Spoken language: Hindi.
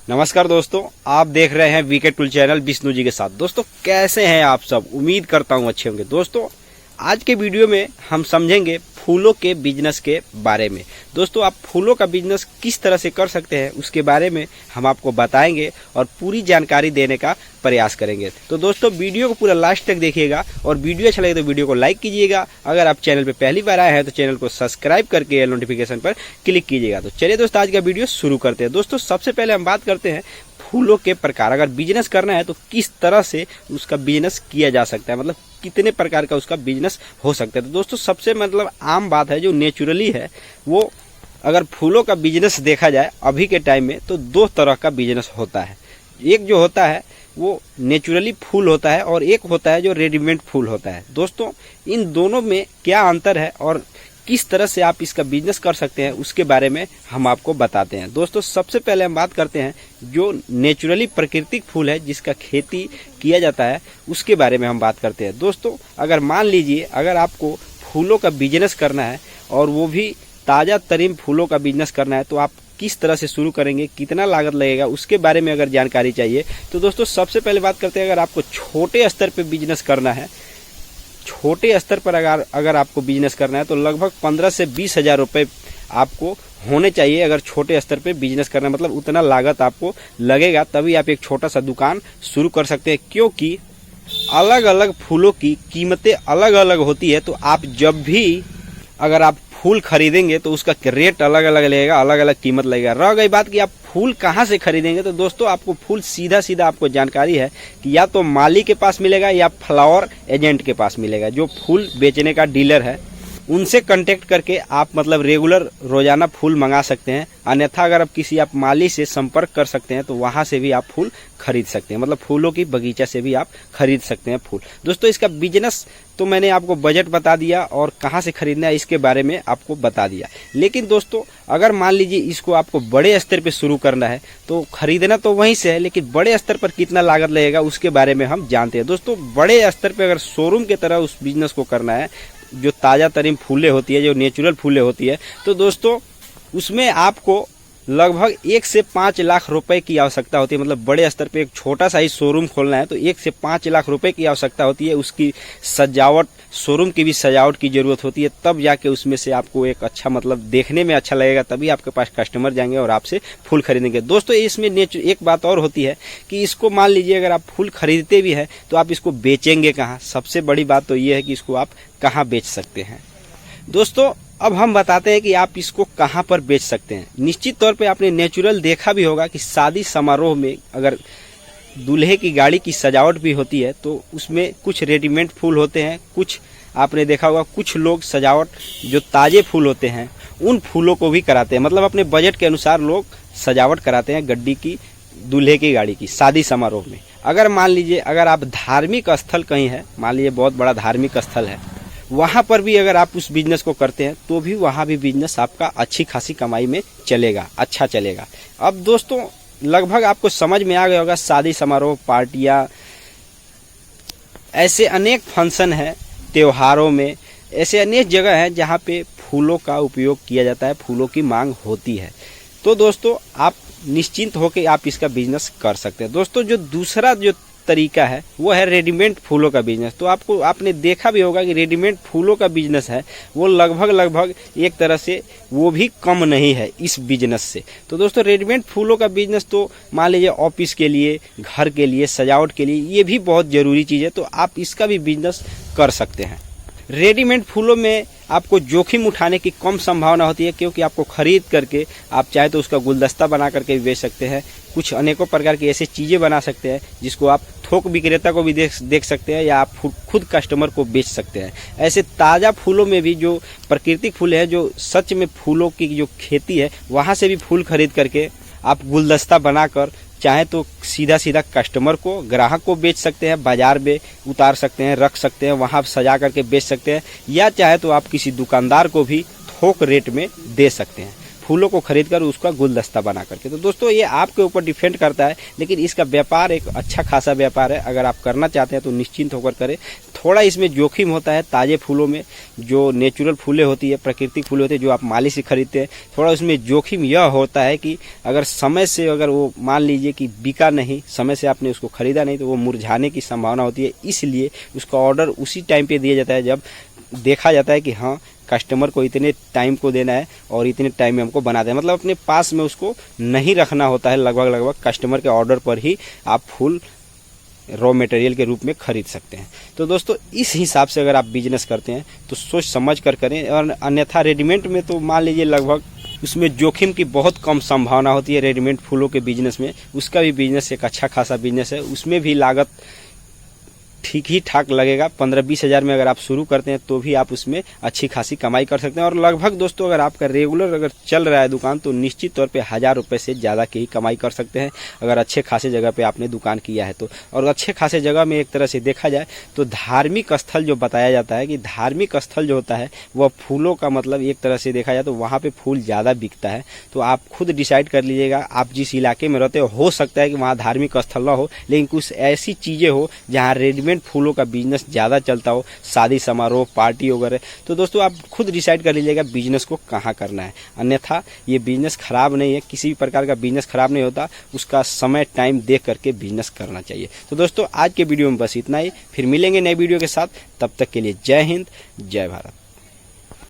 नमस्कार दोस्तों, आप देख रहे हैं VK tool channel Vishnu ji के साथ। दोस्तों कैसे हैं आप सब? उम्मीद करता हूं अच्छे होंगे। दोस्तों आज के वीडियो में हम समझेंगे फूलों के बिजनेस के बारे में। दोस्तों आप फूलों का बिजनेस किस तरह से कर सकते हैं उसके बारे में हम आपको बताएंगे और पूरी जानकारी देने का प्रयास करेंगे। तो दोस्तों वीडियो को पूरा लास्ट तक देखिएगा और वीडियो अच्छा लगे तो वीडियो को लाइक कीजिएगा। अगर आप चैनल पे पहली बार आए हैं तो चैनल को सब्सक्राइब करके नोटिफिकेशन पर क्लिक कीजिएगा। तो चलिए दोस्तों आज का वीडियो शुरू करते हैं। दोस्तों सबसे पहले हम बात करते हैं फूलों के प्रकार। अगर बिजनेस करना है तो किस तरह से उसका बिजनेस किया जा सकता है, मतलब कितने प्रकार का उसका बिजनेस हो सकता है। तो दोस्तों सबसे आम बात है जो नेचुरली है वो, अगर फूलों का बिजनेस देखा जाए अभी के टाइम में तो दो तरह का बिजनेस होता है। एक जो होता है वो नेचुरली फूल होता है और एक होता है जो रेडीमेड फूल होता है। दोस्तों इन दोनों में क्या अंतर है और किस तरह से आप इसका बिजनेस कर सकते हैं उसके बारे में हम आपको बताते हैं। दोस्तों सबसे पहले हम बात करते हैं जो नेचुरली प्राकृतिक फूल है जिसका खेती किया जाता है उसके बारे में हम बात करते हैं। दोस्तों अगर मान लीजिए अगर आपको फूलों का बिजनेस करना है और वो भी ताज़ा तरीन फूलों का बिजनेस करना है तो आप किस तरह से शुरू करेंगे, कितना लागत लगेगा उसके बारे में अगर जानकारी चाहिए तो दोस्तों सबसे पहले बात करते हैं अगर आपको छोटे स्तर पर बिजनेस करना है, छोटे स्तर पर अगर आपको बिजनेस करना है तो लगभग 15 से 20 हजार रुपये आपको होने चाहिए। अगर छोटे स्तर पे बिजनेस करना मतलब उतना लागत आपको लगेगा तभी आप एक छोटा सा दुकान शुरू कर सकते हैं, क्योंकि अलग अलग फूलों की कीमतें अलग अलग होती है। तो आप जब भी अगर आप फूल खरीदेंगे तो उसका रेट अलग अलग लगेगा, अलग अलग कीमत लगेगा। रह गई बात कि आप फूल कहाँ से खरीदेंगे तो दोस्तों आपको फूल सीधा सीधा आपको जानकारी है कि या तो माली के पास मिलेगा या फ्लावर एजेंट के पास मिलेगा। जो फूल बेचने का डीलर है उनसे कांटेक्ट करके आप रेगुलर रोजाना फूल मंगा सकते हैं। अन्यथा अगर आप किसी माली से संपर्क कर सकते हैं तो वहां से भी आप फूल खरीद सकते हैं, मतलब फूलों की बगीचा से भी आप खरीद सकते हैं फूल। दोस्तों इसका बिजनेस तो मैंने आपको बजट बता दिया और कहां से खरीदना है इसके बारे में आपको बता दिया। लेकिन दोस्तों अगर मान लीजिए इसको आपको बड़े स्तर पे शुरू करना है तो खरीदना तो वहीं से है, लेकिन बड़े स्तर पर कितना लागत लगेगा उसके बारे में हम जानते हैं। दोस्तों बड़े स्तर पे अगर शोरूम की तरह उस बिजनेस को करना है, जो ताज़ा तरीन फूलें होती है, जो नेचुरल फूलें होती है, तो दोस्तों उसमें आपको लगभग 1 से 5 लाख रुपए की आवश्यकता होती है। मतलब बड़े स्तर पे एक छोटा सा ही शोरूम खोलना है तो 1 से 5 लाख रुपए की आवश्यकता होती है। उसकी सजावट, शोरूम की भी सजावट की जरूरत होती है, तब जाके उसमें से आपको एक अच्छा देखने में अच्छा लगेगा, तभी आपके पास कस्टमर जाएंगे और आपसे फूल खरीदेंगे। दोस्तों इसमें एक बात और होती है कि इसको मान लीजिए अगर आप फूल खरीदते भी हैं तो आप इसको बेचेंगे कहाँ। सबसे बड़ी बात तो ये है कि इसको आप कहाँ बेच सकते हैं। दोस्तों अब हम बताते हैं कि आप इसको कहां पर बेच सकते हैं। निश्चित तौर पे आपने नेचुरल देखा भी होगा कि शादी समारोह में अगर दूल्हे की गाड़ी की सजावट भी होती है तो उसमें कुछ रेडीमेड फूल होते हैं, कुछ आपने देखा होगा कुछ लोग सजावट जो ताजे फूल होते हैं उन फूलों को भी कराते हैं। मतलब अपने बजट के अनुसार लोग सजावट कराते हैं गड्डी की, दूल्हे की गाड़ी की शादी समारोह में। अगर मान लीजिए अगर आप धार्मिक स्थल कहीं है, मान लीजिए बहुत बड़ा धार्मिक स्थल है, वहां पर भी अगर आप उस बिजनेस को करते हैं तो भी वहां भी बिजनेस आपका अच्छी खासी कमाई में चलेगा, अच्छा चलेगा। अब दोस्तों लगभग आपको समझ में आ गया होगा, शादी समारोह, पार्टियां, ऐसे अनेक फंक्शन है, त्योहारों में ऐसे अनेक जगह है जहां पे फूलों का उपयोग किया जाता है, फूलों की मांग होती है। तो दोस्तों आप निश्चिंत होकर आप इसका बिजनेस कर सकते हैं। दोस्तों जो दूसरा जो तरीका है वो है रेडीमेड फूलों का बिजनेस। तो आपने देखा भी होगा कि रेडीमेड फूलों का बिजनेस है वो लगभग एक तरह से वो भी कम नहीं है इस बिजनेस से। तो दोस्तों रेडीमेड फूलों का बिजनेस तो मान लीजिए ऑफिस के लिए, घर के लिए, सजावट के लिए ये भी बहुत जरूरी चीज़ है, तो आप इसका भी बिजनेस कर सकते हैं। रेडीमेड फूलों में आपको जोखिम उठाने की कम संभावना होती है, क्योंकि आपको खरीद करके आप चाहे तो उसका गुलदस्ता बना करके भी बेच सकते हैं, कुछ अनेकों प्रकार की ऐसी चीज़ें बना सकते हैं जिसको आप थोक विक्रेता को भी देख सकते हैं या आप खुद कस्टमर को बेच सकते हैं। ऐसे ताज़ा फूलों में भी जो प्राकृतिक फूल है, जो सच में फूलों की जो खेती है, वहाँ से भी फूल खरीद करके आप गुलदस्ता बनाकर चाहे तो सीधा सीधा कस्टमर को, ग्राहक को बेच सकते हैं, बाजार में उतार सकते हैं, रख सकते हैं, वहाँ सजा करके बेच सकते हैं, या चाहे तो आप किसी दुकानदार को भी थोक रेट में दे सकते हैं। फूलों को खरीद कर उसका गुलदस्ता बना करके। तो दोस्तों ये आपके ऊपर डिपेंड करता है, लेकिन इसका व्यापार एक अच्छा खासा व्यापार है। अगर आप करना चाहते हैं तो निश्चिंत होकर करें। थोड़ा इसमें जोखिम होता है, ताजे फूलों में जो नेचुरल फूलें होती है, प्राकृतिक फूल होते हैं जो आप माली से खरीदते हैं, थोड़ा उसमें जोखिम यह होता है कि अगर समय से अगर वो मान लीजिए कि बिका नहीं, समय से आपने उसको खरीदा नहीं, तो वो मुरझाने की संभावना होती है। इसलिए उसका ऑर्डर उसी टाइम पे दिया जाता है जब देखा जाता है कि हाँ कस्टमर को इतने टाइम को देना है और इतने टाइम में हमको बना देना, मतलब अपने पास में उसको नहीं रखना होता है। लगभग कस्टमर के ऑर्डर पर ही आप फूल रॉ मटेरियल के रूप में खरीद सकते हैं। तो दोस्तों इस हिसाब से अगर आप बिजनेस करते हैं तो सोच समझ कर करें, और अन्यथा रेडीमेड में तो मान लीजिए लगभग उसमें जोखिम की बहुत कम संभावना होती है। रेडीमेड फूलों के बिजनेस में उसका भी बिजनेस एक अच्छा खासा बिजनेस है, उसमें भी लागत ठीक ही ठाक लगेगा। 15-20 हज़ार में अगर आप शुरू करते हैं तो भी आप उसमें अच्छी खासी कमाई कर सकते हैं। और लगभग दोस्तों अगर आपका रेगुलर अगर चल रहा है दुकान तो निश्चित तौर पे 1000 रुपये से ज़्यादा की ही कमाई कर सकते हैं, अगर अच्छे खासे जगह पे आपने दुकान किया है तो। और अच्छे खासे जगह में एक तरह से देखा जाए तो धार्मिक स्थल जो बताया जाता है कि धार्मिक स्थल जो होता है वह फूलों का मतलब एक तरह से देखा जाए तो वहाँ पर फूल ज़्यादा बिकता है। तो आप खुद डिसाइड कर लीजिएगा, आप जिस इलाके में रहते हो सकता है कि वहाँ धार्मिक स्थल ना हो, लेकिन कुछ ऐसी चीज़ें हो जहाँ रेडीमेड फूलों का बिजनेस ज़्यादा चलता हो, शादी समारोह पार्टी वगैरह। तो दोस्तों आप खुद डिसाइड कर लीजिएगा बिजनेस को कहाँ करना है। अन्यथा ये बिजनेस खराब नहीं है, किसी भी प्रकार का बिजनेस खराब नहीं होता, उसका समय टाइम देख करके बिजनेस करना चाहिए। तो दोस्तों आज के वीडियो में बस इतना ही, फिर मिलेंगे नए वीडियो के साथ। तब तक के लिए जय हिंद, जय भारत।